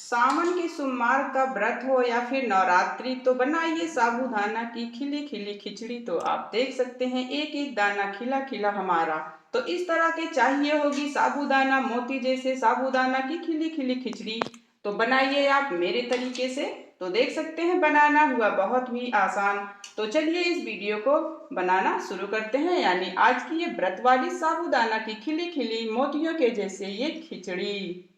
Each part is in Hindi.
सावन के सोमवार का व्रत हो या फिर नवरात्रि तो बनाइए साबूदाना की खिली खिली खिचड़ी। तो आप देख सकते हैं एक एक दाना खिला खिला हमारा। तो इस तरह के चाहिए होगी साबूदाना मोती जैसे साबूदाना की खिली खिली खिचड़ी। तो बनाइए आप मेरे तरीके से। तो देख सकते हैं बनाना हुआ बहुत ही आसान। तो चलिए इस वीडियो को बनाना शुरू करते हैं। यानी आज की ये व्रत वाली साबूदाना की खिली खिली मोतियों के जैसे ये खिचड़ी।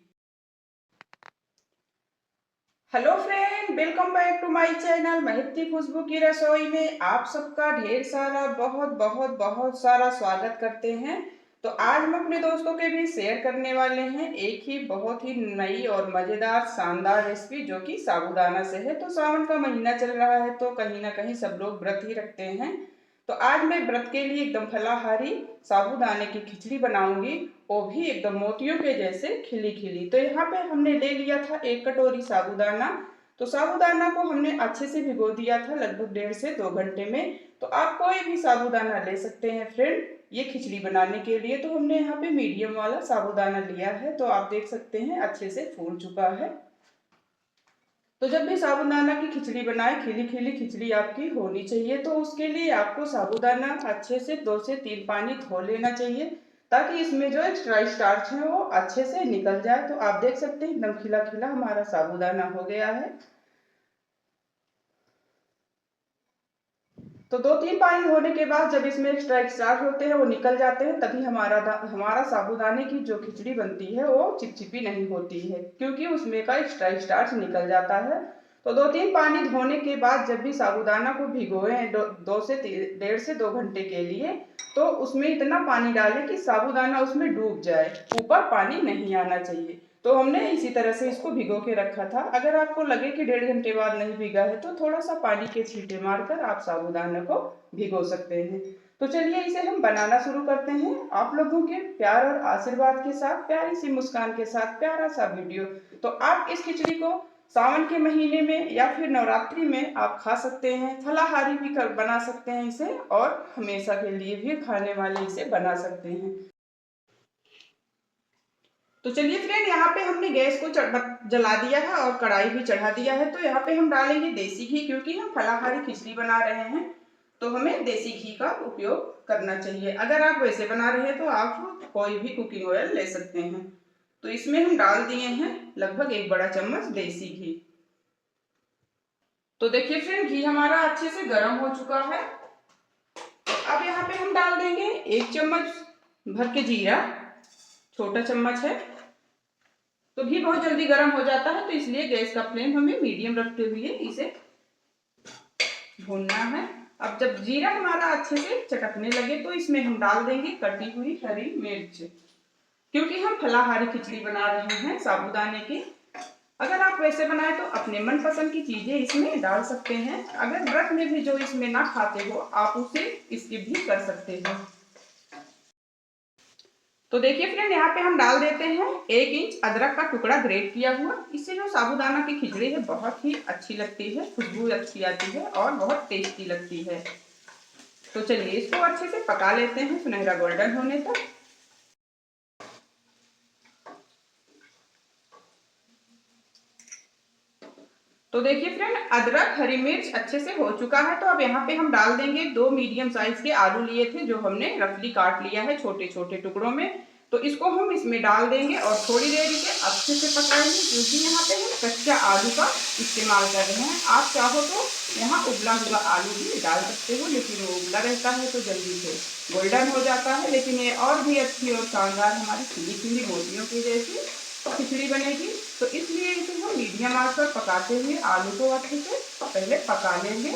Hello friend, welcome back to my channel Mahati Khushboo की रसोई में आप सबका ढेर सारा बहुत बहुत बहुत सारा स्वागत करते हैं। तो आज हम अपने दोस्तों के भी शेयर करने वाले हैं एक ही बहुत ही नई और मज़ेदार शानदार रेसिपी जो कि साबूदाना से है। तो सावन का महीना चल रहा है तो कहीं ना कहीं सब लोग व्रत ही रखते हैं। तो आज मैं व्रत के लिए एकदम फलाहारी साबूदाने की खिचड़ी बनाऊंगी, वो भी एकदम मोतियों के जैसे खिली खिली। तो यहाँ पे हमने ले लिया था 1 कटोरी साबूदाना। तो साबूदाना को हमने अच्छे से भिगो दिया था लगभग 1.5 से 2 घंटे में। तो आप कोई भी साबूदाना ले सकते हैं फ्रेंड ये खिचड़ी बनाने के लिए। तो हमने यहाँ पे मीडियम वाला साबूदाना लिया है। तो आप देख सकते हैं अच्छे से फूल चुका है। तो जब भी साबूदाना की खिचड़ी बनाए खिली खिली खिचड़ी आपकी होनी चाहिए। तो उसके लिए आपको साबूदाना अच्छे से 2 से 3 पानी धो लेना चाहिए ताकि इसमें जो एक्स्ट्रा स्टार्च है वो अच्छे से निकल जाए। तो आप देख सकते हैं एकदम खिला खिला हमारा साबूदाना हो गया है। तो 2-3 पानी धोने के बाद जब इसमें एक्स्ट्रा स्टार्च होते हैं वो निकल जाते हैं तभी हमारा साबूदाने की जो खिचड़ी बनती है वो चिपचिपी नहीं होती है, क्योंकि उसमें का एक्स्ट्रा स्टार्च निकल जाता है। तो 2-3 पानी धोने के बाद जब भी साबूदाना को भिगोए 1.5 से 2 घंटे के लिए, तो उसमें इतना पानी डालें कि साबूदाना उसमें डूब जाए, ऊपर पानी नहीं आना चाहिए। तो हमने इसी तरह से इसको भिगो के रखा था। अगर आपको लगे कि 1.5 घंटे बाद नहीं भिगा है तो थोड़ा सा पानी के छींटे मारकर आप साबूदाना को भिगो सकते हैं। तो चलिए इसे हम बनाना शुरू करते हैं। आप लोगों के प्यार और आशीर्वाद के साथ प्यारी सी मुस्कान के साथ प्यारा सा वीडियो। तो आप इस खिचड़ी को सावन के महीने में या फिर नवरात्रि में आप खा सकते हैं, फलाहारी भी बना सकते हैं इसे, और हमेशा के लिए भी खाने वाले इसे बना सकते हैं। तो चलिए फ्रेंड यहाँ पे हमने गैस को जला दिया है और कढ़ाई भी चढ़ा दिया है। तो यहाँ पे हम डालेंगे देसी घी, क्योंकि हम फलाहारी खिचड़ी बना रहे हैं तो हमें देसी घी का उपयोग करना चाहिए। अगर आप वैसे बना रहे हैं तो आप कोई भी कुकिंग ऑयल ले सकते हैं। तो इसमें हम डाल दिए हैं लगभग 1 बड़ा चम्मच देसी घी। तो देखिए फ्रेंड घी हमारा अच्छे से गर्म हो चुका है। अब यहाँ पे हम डाल देंगे 1 चम्मच भर के जीरा, छोटा चम्मच है। तो घी बहुत जल्दी गर्म हो जाता है तो इसलिए गैस का फ्लेम हमें मीडियम रखते हुए इसे भूनना है। अब जब जीरा हमारा अच्छे से चटकने लगे तो इसमें हम डाल देंगे कटी हुई हरी मिर्च, क्योंकि हम फलाहारी खिचड़ी बना रहे हैं साबूदाने की। अगर आप वैसे बनाए तो अपने मनपसंद की चीजें इसमें डाल सकते हैं। अगर व्रत में भी जो इसमें ना खाते हो आप उसे स्किप भी कर सकते हो। तो देखिए फ्रेंड यहाँ पे हम डाल देते हैं 1 इंच अदरक का टुकड़ा ग्रेट किया हुआ। इससे जो साबूदाना की खिचड़ी है बहुत ही अच्छी लगती है, खुशबू अच्छी आती है और बहुत टेस्टी लगती है। तो चलिए इसको अच्छे से पका लेते हैं सुनहरा गोल्डन होने तक। तो देखिए फ्रेंड अदरक हरी मिर्च अच्छे से हो चुका है। तो अब यहाँ पे हम डाल देंगे 2 मीडियम साइज के आलू लिए थे जो हमने रफली काट लिया है छोटे छोटे टुकड़ों में। तो इसको हम इसमें डाल देंगे और थोड़ी देर इसे अच्छे से पकाएंगे, क्योंकि यहाँ पे हम कच्चा आलू का इस्तेमाल कर रहे हैं। आप चाहो तो यहाँ उबला हुआ आलू भी डाल सकते हो, लेकिन वो उबला रहता है तो जल्दी से गोल्डन हो जाता है। लेकिन ये और भी अच्छी और शानदार हमारी खिली खिली मोतियों की जैसी खिचड़ी बनेगी। तो इसलिए इसे हम मीडियम आंच पर पकाते हुए आलू को अच्छे से पहले पका लेंगे।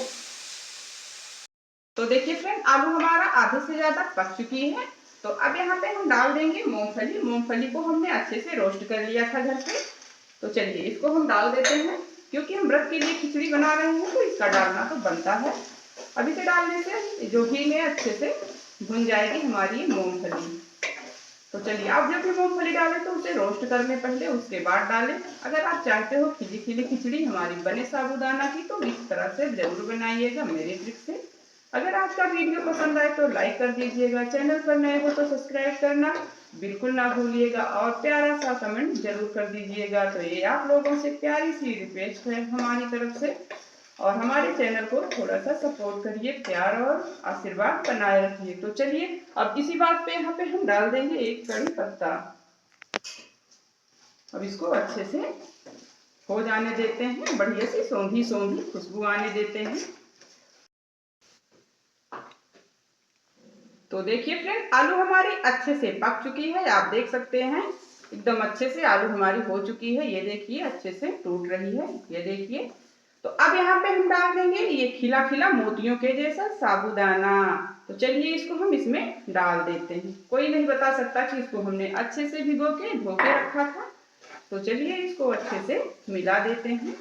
तो देखिए फ्रेंड आलू हमारा आधे से ज्यादा पक चुकी है। तो अब यहाँ पे हम डाल देंगे मूंगफली। मूंगफली को हमने अच्छे से रोस्ट कर लिया था घर पे। तो चलिए इसको हम डाल देते हैं, क्योंकि हम व्रत के लिए खिचड़ी बना रहे हैं तो इसका डालना तो बनता है। अब इसे डालने से जो घी में अच्छे से भुन जाएगी हमारी मूंगफली। तो चलिए आप जब भी मूंगफली डालें तो उसे रोस्ट कर लें पहले, उसके बाद डालें। अगर आप चाहते हो खिली खिली खिचड़ी हमारी बने साबूदाना की तो इस तरह से जरूर बनाइएगा मेरे ट्रिक से। अगर आज का वीडियो पसंद आए तो लाइक कर दीजिएगा, चैनल पर नए हो तो सब्सक्राइब करना बिल्कुल ना भूलिएगा और प्यारा सा कमेंट जरूर कर दीजिएगा। तो ये आप लोगों से प्यारी सी रिक्वेस्ट है हमारी तरफ से, और हमारे चैनल को थोड़ा सा सपोर्ट करिए, प्यार और आशीर्वाद बनाए रखिए। तो चलिए अब इसी बात पे यहाँ पे हम डाल देंगे एक कड़ी पत्ता। अब इसको अच्छे से हो जाने देते हैं, बढ़िया सी सौंधी सौंधी खुशबू आने देते हैं। तो देखिए फ्रेंड, आलू हमारी अच्छे से पक चुकी है, आप देख सकते हैं एकदम अच्छे से आलू हमारी हो चुकी है। ये देखिए अच्छे से टूट रही है, ये देखिए। तो अब यहाँ पे हम डाल देंगे ये खिला खिला मोतियों के जैसा साबूदाना। तो चलिए इसको हम इसमें डाल देते हैं। कोई नहीं बता सकता कि इसको हमने अच्छे से भिगो के धो के रखा था। तो चलिए इसको अच्छे से मिला देते हैं।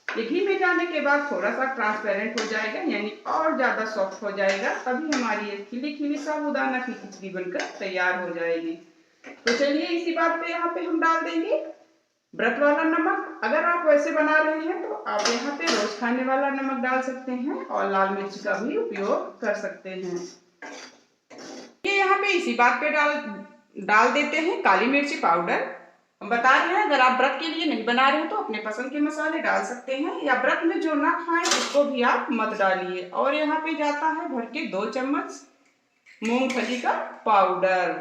ये घी में जाने के बाद थोड़ा सा ट्रांसपेरेंट हो जाएगा, यानी और ज्यादा सॉफ्ट हो जाएगा, तभी हमारी ये खिली खिली साबूदाना की खिचड़ी बनकर तैयार हो जाएगी। तो चलिए इसी बात पे यहाँ पे हम डाल देंगे व्रत वाला नमक। अगर आप वैसे बना रहे हैं तो आप यहाँ पे रोज खाने वाला नमक डाल सकते हैं और लाल मिर्च का भी उपयोग कर सकते हैं। ये यहाँ पे इसी बात पे डाल देते हैं काली मिर्ची पाउडर। हम बता रहे हैं अगर आप व्रत के लिए नहीं बना रहे हैं तो अपने पसंद के मसाले डाल सकते हैं, या व्रत में जो ना खाएं उसको भी आप मत डालिए। और यहाँ पे जाता है भर के 2 चम्मच मूंगफली का पाउडर।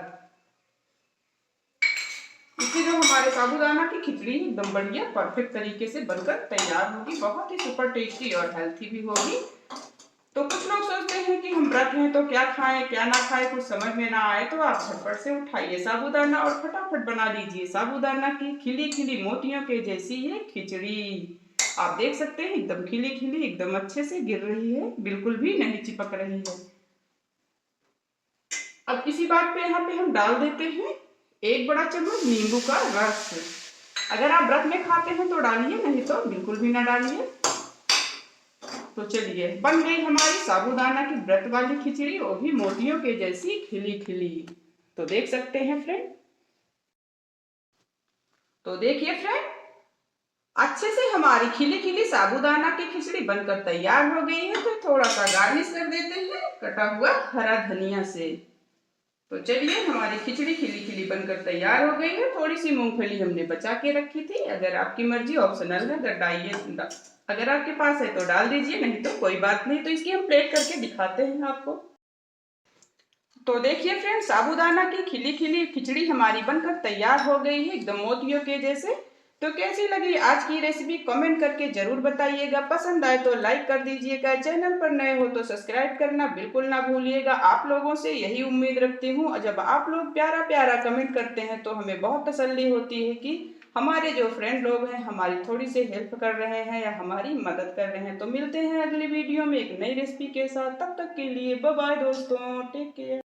इससे जो हमारे साबूदाना की खिचड़ी एकदम बढ़िया परफेक्ट तरीके से बनकर तैयार होगी, बहुत ही सुपर टेस्टी और हेल्थी भी होगी। तो कुछ लोग सोचते हैं कि हम व्रत हैं तो क्या खाएं क्या ना खाएं, कुछ समझ में ना आए, तो आप झटपट से उठाइए साबूदाना और फटाफट बना लीजिए साबूदाना की खिली खिली मोतियों के जैसी ये खिचड़ी। आप देख सकते हैं एकदम खिली खिली, एकदम अच्छे से गिर रही है, बिल्कुल भी नहीं चिपक रही है। अब इसी बात पे यहाँ पे हम डाल देते हैं 1 बड़ा चम्मच नींबू का रस। अगर आप व्रत में खाते हैं तो डालिए, नहीं तो बिल्कुल भी ना डालिए। तो चलिए बन गई हमारी साबूदाना की व्रत वाली खिचड़ी, वो भी मोतियों के जैसी खिली खिली। तो देख सकते हैं फ्रेंड। तो देखिए फ्रेंड, अच्छे से हमारी खिली खिली साबूदाना की खिचड़ी बनकर तैयार हो गई है। तो थोड़ा सा गार्निश कर देते हैं कटा हुआ हरा धनिया से। तो चलिए हमारी खिचड़ी खिली खिली बनकर तैयार हो गई है। थोड़ी सी मूंगफली हमने बचा के रखी थी, अगर आपकी मर्जी, ऑप्शनल है, अगर आपके पास है तो डाल दीजिए, नहीं तो कोई बात नहीं। तो इसकी हम प्लेट करके दिखाते हैं आपको। तो देखिए फ्रेंड्स, साबूदाना की खिली खिली खिचड़ी हमारी बनकर तैयार हो गई है एकदम मोतियों के जैसे। तो कैसी लगी आज की रेसिपी कमेंट करके जरूर बताइएगा। पसंद आए तो लाइक कर दीजिएगा, चैनल पर नए हो तो सब्सक्राइब करना बिल्कुल ना भूलिएगा। आप लोगों से यही उम्मीद रखती हूँ, जब आप लोग प्यारा प्यारा कमेंट करते हैं तो हमें बहुत तसल्ली होती है कि हमारे जो फ्रेंड लोग हैं हमारी थोड़ी सी हेल्प कर रहे हैं या हमारी मदद कर रहे हैं। तो मिलते हैं अगली वीडियो में एक नई रेसिपी के साथ, तब तक के लिए बाय बाय दोस्तों, टेक केयर।